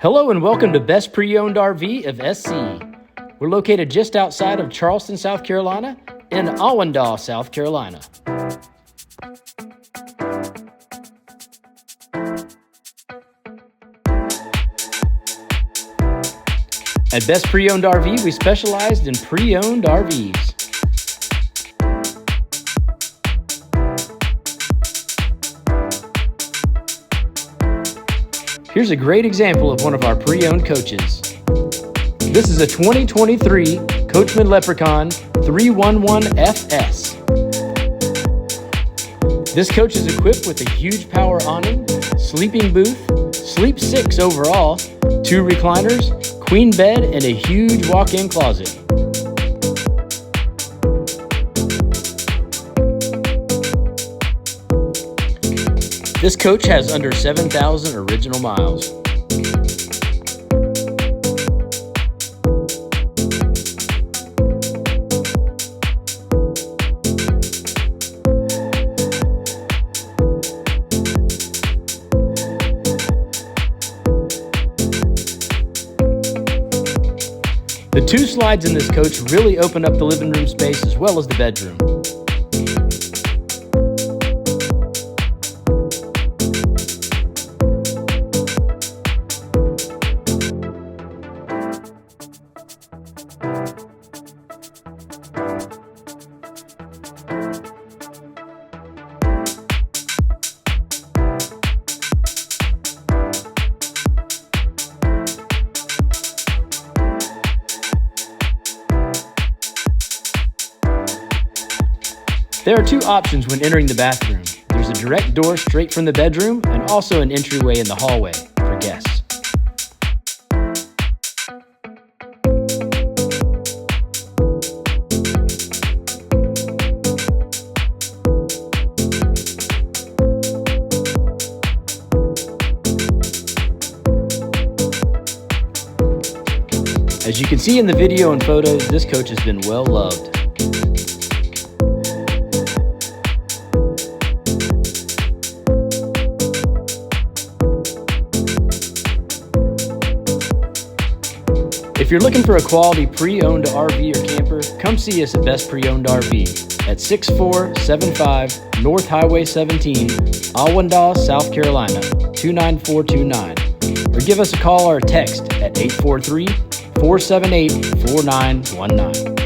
Hello and welcome to Best Pre-Owned RV of SC. We're located just outside of Charleston, South Carolina, in Allendale, South Carolina. At Best Pre-Owned RV, we specialized in pre-owned RVs. Here's a great example of one of our pre-owned coaches. This is a 2023 Coachmen Leprechaun 311FS. This coach is equipped with a huge power awning, sleeping booth, sleep 6 overall, 2 recliners, queen bed, and a huge walk-in closet. This coach has under 7,000 original miles. The 2 slides in this coach really open up the living room space as well as the bedroom. There are 2 options when entering the bathroom. There's a direct door straight from the bedroom and also an entryway in the hallway for guests. As you can see in the video and photos, this coach has been well loved. If you're looking for a quality pre-owned RV or camper, come see us at Best Pre-Owned RV at 6475 North Highway 17, Allendale, South Carolina, 29429. Or give us a call or a text at 843-478-4919.